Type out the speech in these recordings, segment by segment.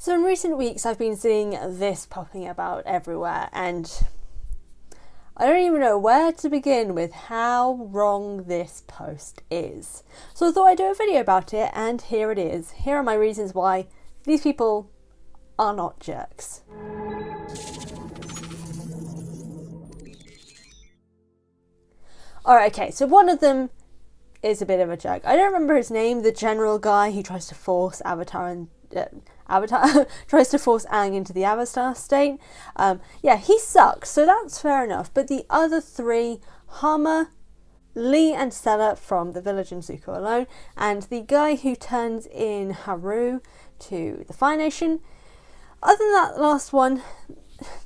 So in recent weeks I've been seeing this popping about everywhere, and I don't even know where to begin with how wrong this post is. So I thought I'd do a video about it, and here it is. Here are my reasons why these people are not jerks. Alright, okay, so one of them is a bit of a jerk. I don't remember his name, the general guy who tries to force tries to force Aang into the Avatar state. Yeah, he sucks, so that's fair enough. But the other three, Hama, Lee and Sela from the village in Zuko Alone, and the guy who turns in Haru to the Fire Nation, other than that last one,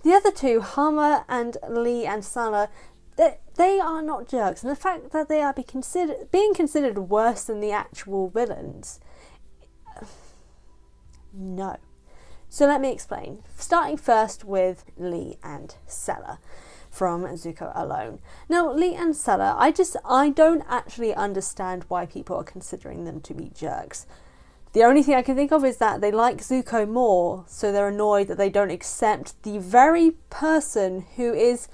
the other two, Hama and Lee and Sela, they are not jerks. And the fact that they are being considered worse than the actual villains, no. So let me explain. Starting first with Lee and Sela from Zuko Alone. Now, Lee and Sela, I don't actually understand why people are considering them to be jerks. The only thing I can think of is that they like Zuko more, so they're annoyed that they don't accept the very person who is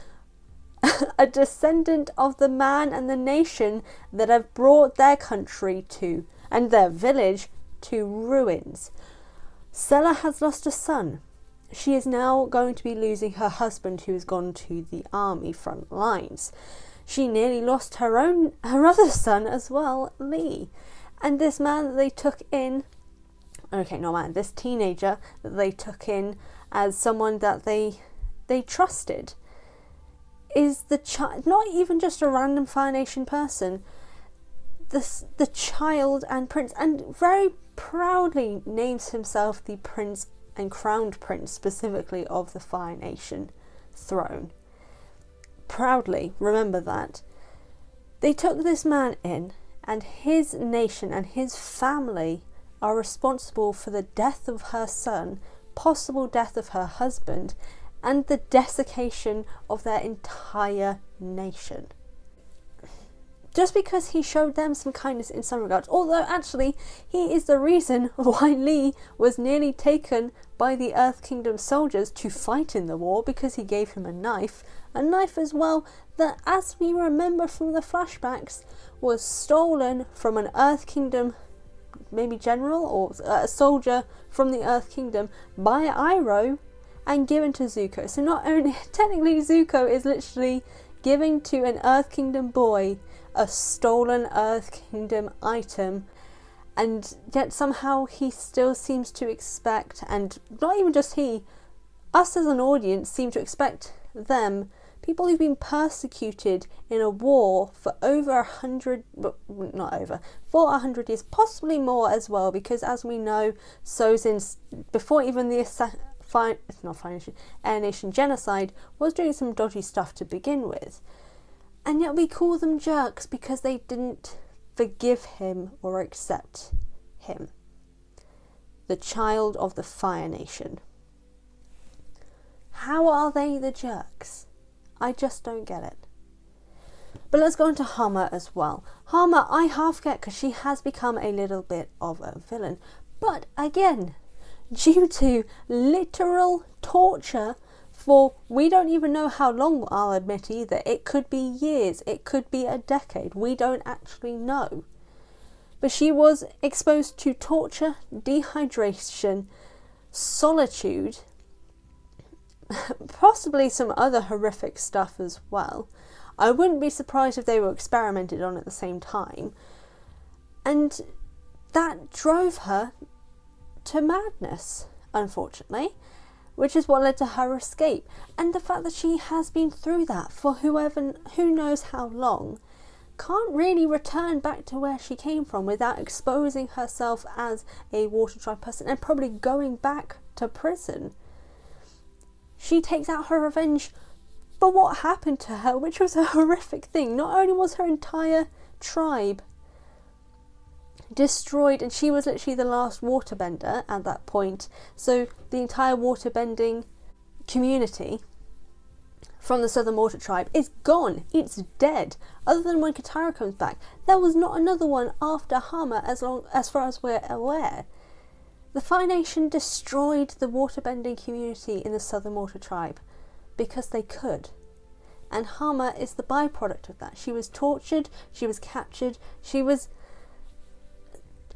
a descendant of the man and the nation that have brought their country to, and their village, to ruins. Sela has lost a son. She is now going to be losing her husband, who has gone to the army front lines. She nearly lost her other son as well, Lee. And this man that they took in, this teenager that they took in as someone that they trusted, is not even just a random Fire Nation person, the child and prince, and very proudly names himself the prince and crowned prince specifically of the Fire Nation throne. Proudly, remember that. They took this man in, and his nation and his family are responsible for the death of her son, possible death of her husband, and the desiccation of their entire nation. Just because he showed them some kindness in some regards, although actually he is the reason why Lee was nearly taken by the Earth Kingdom soldiers to fight in the war, because he gave him a knife as well, that, as we remember from the flashbacks, was stolen from an Earth Kingdom maybe general or a soldier from the Earth Kingdom by Iroh and given to Zuko. So not only, technically Zuko is literally giving to an Earth Kingdom boy a stolen Earth Kingdom item, and yet somehow he still seems to expect, and not even just he, us as an audience seem to expect them, people who've been persecuted in a war for over 100, for 100 years, possibly more as well, because as we know, Sozin, before even the Air Nation genocide, was doing some dodgy stuff to begin with. And yet we call them jerks because they didn't forgive him or accept him. The child of the Fire Nation. How are they the jerks? I just don't get it. But let's go on to Hama as well. Hama, I half get, because she has become a little bit of a villain. But again, due to literal torture for we don't even know how long, I'll admit either. It could be years, it could be a decade, we don't actually know. But she was exposed to torture, dehydration, solitude, possibly some other horrific stuff as well. I wouldn't be surprised if they were experimented on at the same time. And that drove her to madness, unfortunately, which is what led to her escape. And the fact that she has been through that for who knows how long, can't really return back to where she came from without exposing herself as a Water Tribe person and probably going back to prison. She takes out her revenge for what happened to her, which was a horrific thing. Not only was her entire tribe destroyed, and she was literally the last waterbender at that point, so the entire waterbending community from the Southern Water Tribe is gone. It's dead. Other than when Katara comes back, there was not another one after Hama as far as we're aware. The Fire Nation destroyed the waterbending community in the Southern Water Tribe because they could. And Hama is the byproduct of that. She was tortured, she was captured,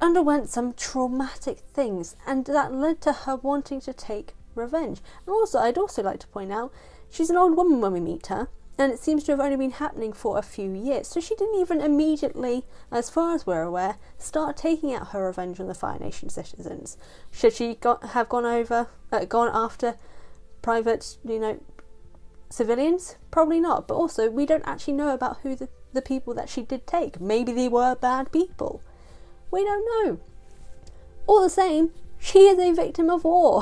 underwent some traumatic things, and that led to her wanting to take revenge. And also, I'd also like to point out, she's an old woman when we meet her, and it seems to have only been happening for a few years. So she didn't even immediately, as far as we're aware, start taking out her revenge on the Fire Nation citizens. Should she have gone after private, civilians? Probably not. But also, we don't actually know about who the people that she did take. Maybe they were bad people. We don't know. All the same, she is a victim of war.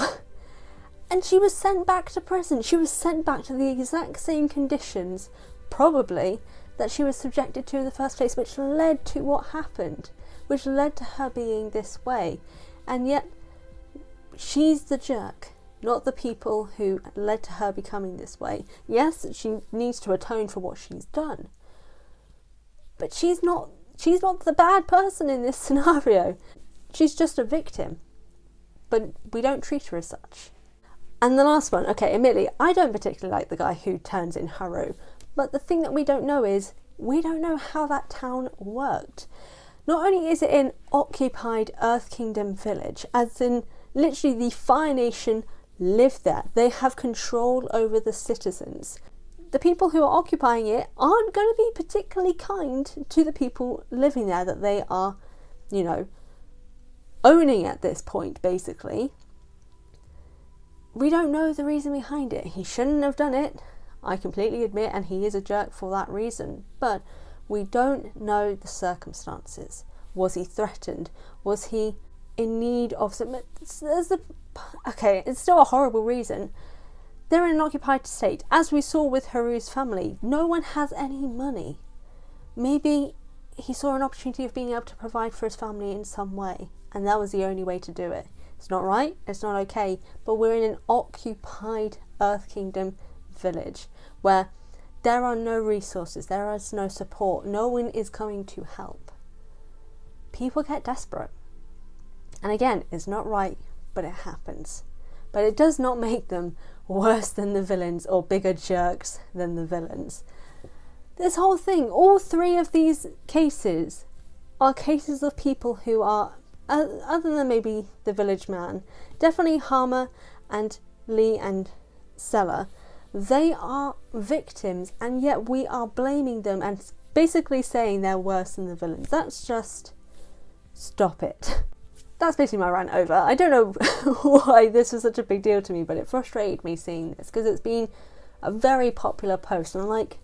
And she was sent back to prison. She was sent back to the exact same conditions, probably, that she was subjected to in the first place, which led to what happened, which led to her being this way. And yet, she's the jerk, not the people who led to her becoming this way. Yes, she needs to atone for what she's done. But she's not the bad person in this scenario. She's just a victim. But we don't treat her as such. And the last one, okay, admittedly, I don't particularly like the guy who turns in Haru, but the thing that we don't know is, we don't know how that town worked. Not only is it an occupied Earth Kingdom village, as in literally the Fire Nation live there. They have control over the citizens. The people who are occupying it aren't going to be particularly kind to the people living there that they are, owning at this point, basically. We don't know the reason behind it. He shouldn't have done it, I completely admit, and he is a jerk for that reason. But we don't know the circumstances. Was he threatened? Was he in need of some... Okay, it's still a horrible reason. They're in an occupied state. As we saw with Haru's family, no one has any money. Maybe he saw an opportunity of being able to provide for his family in some way, and that was the only way to do it. It's not right, it's not okay, but we're in an occupied Earth Kingdom village where there are no resources, there is no support, no one is coming to help. People get desperate. And again, it's not right, but it happens. But it does not make them worse than the villains or bigger jerks than the villains. This whole thing, all three of these cases are cases of people who are, other than maybe the village man, definitely Hama and Lee and Sela, they are victims, and yet we are blaming them and basically saying they're worse than the villains. That's just... stop it. That's basically my rant over. I don't know why this was such a big deal to me, but it frustrated me seeing this because it's been a very popular post, and I'm like,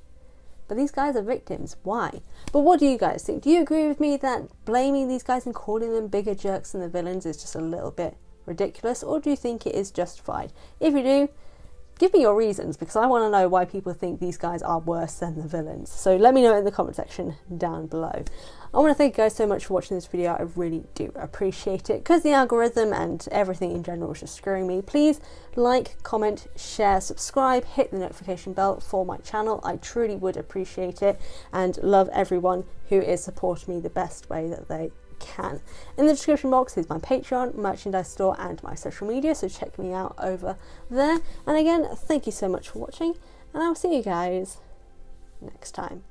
but these guys are victims, why? But what do you guys think? Do you agree with me that blaming these guys and calling them bigger jerks than the villains is just a little bit ridiculous, or do you think it is justified? If you do, give me your reasons, because I want to know why people think these guys are worse than the villains. So let me know in the comment section down below. I want to thank you guys so much for watching this video. I really do appreciate it, because the algorithm and everything in general is just screwing me. Please like, comment, share, subscribe, hit the notification bell for my channel. I truly would appreciate it, and love everyone who is supporting me the best way that they can. In the description box is my Patreon, merchandise store, and my social media, so check me out over there. And again, thank you so much for watching, and I'll see you guys next time.